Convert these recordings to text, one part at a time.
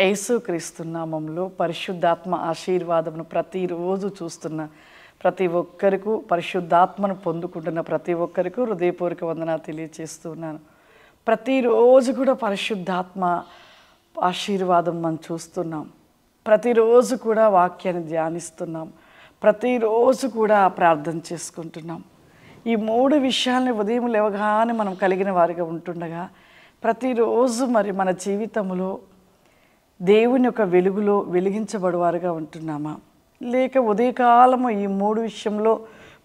యేసుక్రీస్తు నామములో పరిశుద్ధాత్మ ఆశీర్వాదమును ప్రతిరోజు చూస్తున్న ప్రతి ఒక్కరికి, పరిశుద్ధాత్మను పొందుకుంటున్న ప్రతి ఒక్కరికి హృదయపూర్వక వందనాలు తెలియజేస్తున్నాను. ప్రతిరోజు కూడా పరిశుద్ధాత్మ ఆశీర్వాదం మనం చూస్తున్నాం. ప్రతిరోజు కూడా వాక్యాన్ని ధ్యానిస్తున్నాం. ప్రతిరోజు కూడా ప్రార్థన చేసుకుంటున్నాం. ఈ మూడు విషయాల్ని ఉదయం లేవగానే మనం కలిగిన వారిగా ఉంటుండగా ప్రతిరోజు మరి మన జీవితంలో దేవుని యొక్క వెలుగులో వెలిగించబడువారుగా ఉంటున్నామా, లేక ఉదయకాలము ఈ మూడు విషయంలో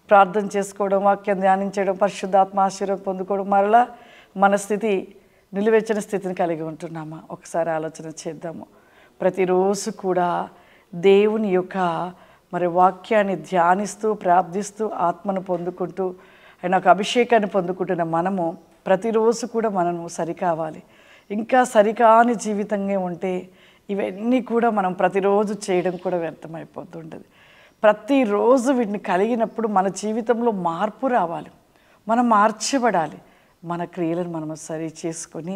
ప్రార్థన చేసుకోవడం, వాక్యం ధ్యానించడం, పరిశుద్ధాత్మ ఆశీర్వాదం పొందుకోవడం, మరలా మన స్థితి నిలువెచ్చని స్థితిని కలిగి ఉంటున్నామా? ఒకసారి ఆలోచన చేద్దాము. ప్రతిరోజు కూడా దేవుని యొక్క మరి వాక్యాన్ని ధ్యానిస్తూ ప్రార్థిస్తూ ఆత్మను పొందుకుంటూ ఆయన ఒక అభిషేకాన్ని పొందుకుంటున్న మనము ప్రతిరోజు కూడా మనము సరికావాలి. ఇంకా సరికాని జీవితంగా ఉంటే ఇవన్నీ కూడా మనం ప్రతిరోజు చేయడం కూడా వ్యర్థమైపోతుంటుంది. ప్రతిరోజు వీటిని కలిగినప్పుడు మన జీవితంలో మార్పు రావాలి, మనం మార్చబడాలి. మన క్రియలను మనము సరి చేసుకొని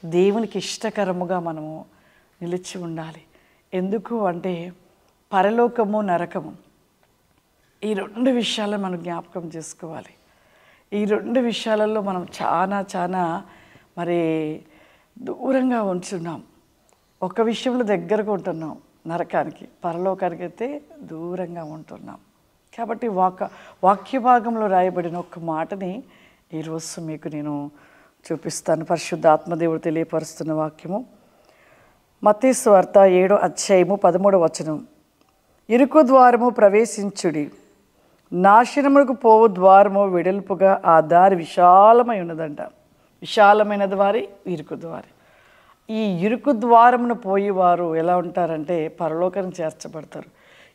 దేవునికి ఇష్టకరముగా మనము నిలిచి ఉండాలి. ఎందుకు అంటే పరలోకము నరకము ఈ రెండు విషయాలను మనం జ్ఞాపకం చేసుకోవాలి. ఈ రెండు విషయాలలో మనం చాలా మరి దూరంగా ఉంటున్నాం. ఒక విషయంలో దగ్గరగా ఉంటున్నాం, నరకానికి, పరలోకానికి అయితే దూరంగా ఉంటున్నాం. కాబట్టి వాక్య భాగంలో రాయబడిన ఒక మాటని ఈరోజు మీకు నేను చూపిస్తాను. పరిశుద్ధ ఆత్మదేవుడు తెలియపరుస్తున్న వాక్యము మత్తయి సువార్త 7వ అధ్యాయము 13వ వచనం. ఇరుకు ద్వారము ప్రవేశించుడి, నాశనములకు పోవు ద్వారము వెడల్పుగా, ఆ దారి విశాలమై ఉన్నదంట. విశాలమైన ద్వారి ఇరుకు ద్వారి. ఈ ఇరుకు ద్వారమును పోయేవారు ఎలా ఉంటారంటే పరలోకానికి చేర్చబడతారు.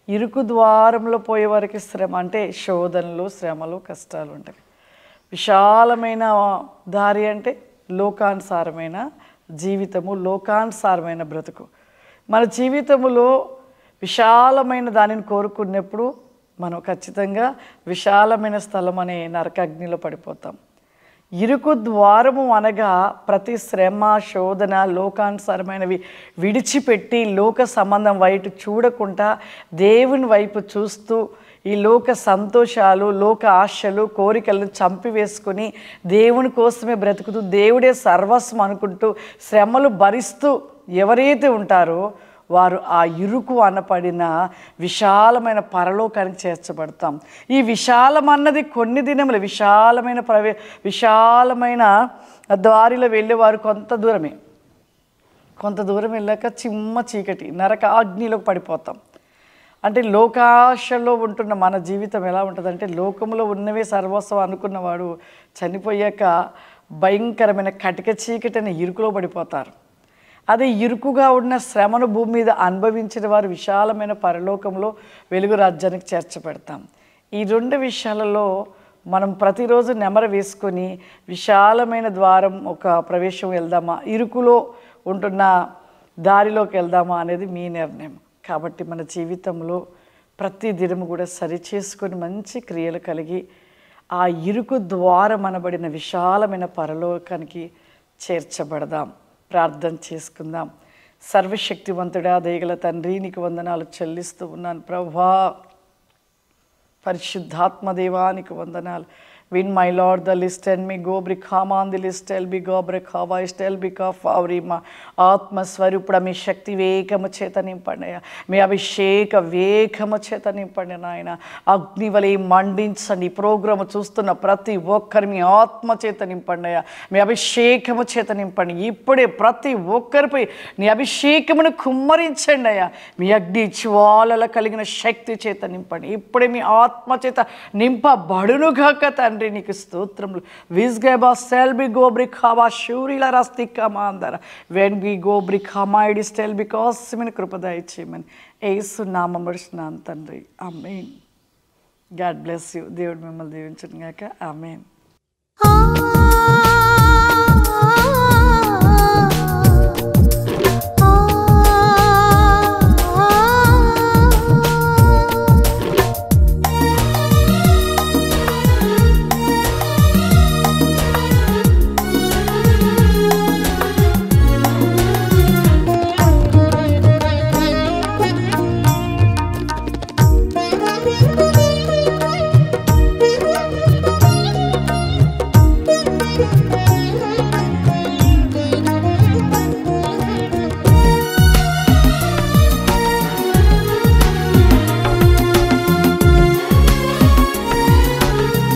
ఇరుకు ద్వారంలో పోయేవారికి శ్రమ అంటే శోధనలు, శ్రమలు, కష్టాలు ఉంటాయి. విశాలమైన దారి అంటే లోకానుసారమైన జీవితము, లోకానుసారమైన బ్రతుకు. మన జీవితములో విశాలమైన దానిని కోరుకున్నప్పుడు మనం ఖచ్చితంగా విశాలమైన స్థలం అనే నరకాగ్నిలో పడిపోతాం. ఇరుకు ద్వారము అనగా ప్రతి శ్రమ, శోధన, లోకానుసారమైనవి విడిచిపెట్టి లోక సంబంధం వైపు చూడకుండా దేవుని వైపు చూస్తూ ఈ లోక సంతోషాలు, లోక ఆశలు, కోరికలను చంపివేసుకొని దేవుని కోసమే బ్రతుకుతూ దేవుడే సర్వస్వం అనుకుంటూ శ్రమలు భరిస్తూ ఎవరైతే ఉంటారో వారు ఆ ఇరుకు అనపడిన విశాలమైన పరలోకానికి చేర్చబడతాం. ఈ విశాలం అన్నది కొన్ని దినములు విశాలమైన దారిలో వెళ్ళేవారు కొంత దూరం వెళ్ళాక చిమ్మ చీకటి నరక అగ్నిలోకి పడిపోతాం. అంటే లోకాశలో ఉంటున్న మన జీవితం ఎలా ఉంటుందంటే లోకంలో ఉన్నవే సర్వస్వం అనుకున్నవాడు చనిపోయాక భయంకరమైన కటిక చీకటి అనే ఇరుకులో పడిపోతారు. అదే ఇరుకుగా ఉన్న శ్రమను భూమి మీద అనుభవించిన వారు విశాలమైన పరలోకంలో వెలుగు రాజ్యానికి చేర్చబడతాం. ఈ రెండు విషయాలలో మనం ప్రతిరోజు నెమరు వేసుకొని విశాలమైన ద్వారం ఒక ప్రవేశం వెళ్దామా, ఇరుకులో ఉంటున్న దారిలోకి వెళ్దామా అనేది మీ నిర్ణయం. కాబట్టి మన జీవితంలో ప్రతి దినము కూడా సరిచేసుకొని మంచి క్రియలు కలిగి ఆ ఇరుకు ద్వారం అనబడిన విశాలమైన పరలోకానికి చేర్చబడదాం. ప్రార్థన చేసుకుందాం. సర్వశక్తివంతుడా, దయగల తండ్రి, నీకు వందనాలు చెల్లిస్తూ ఉన్నాను ప్రభువా. పరిశుద్ధాత్మ దేవానికి వందనాలు. విన్ మై లార్డ్ ద లిస్ట్ అండ్ మీ గో బ్రిఖామా ఆన్ ది లిస్ట్ ఎల్ బి గో బ్రిఖావా స్టెల్ బికా ఫావరీమా. ఆత్మస్వరూపుడ మీ శక్తి వేగము చేత నింపండియా, మీ అభిషేక వేగము చేత నింపండి నాయన. అగ్నివలే మండించండి. ఈ ప్రోగ్రాము చూస్తున్న ప్రతి ఒక్కరి మీ ఆత్మ చేత నింపండియా, మీ అభిషేకము చేత నింపండి. ఇప్పుడే ప్రతి ఒక్కరిపై నీ అభిషేకమును కుమ్మరించండి అయ్యా. మీ అగ్ని జ్వాలల కలిగిన శక్తి చేత నింపండి. ఇప్పుడే మీ ఆత్మ చేత నింపబడునుగాక తండ్రి. నీకు స్తోత్రములు. విజ్గబా సెల్ బి గో బ్రిఖావా షూరిల రస్తికమా అందర వెన్ బి గో బ్రిఖామా ఇడి స్టెల్ బికాస్ మీ కృప దయచేయమని యేసు నామములో అడుగుతున్నాను తండ్రి. ఆమేన్. God bless you. దేవుడు మిమ్మల్ని దీవించును గాక. ఆమేన్.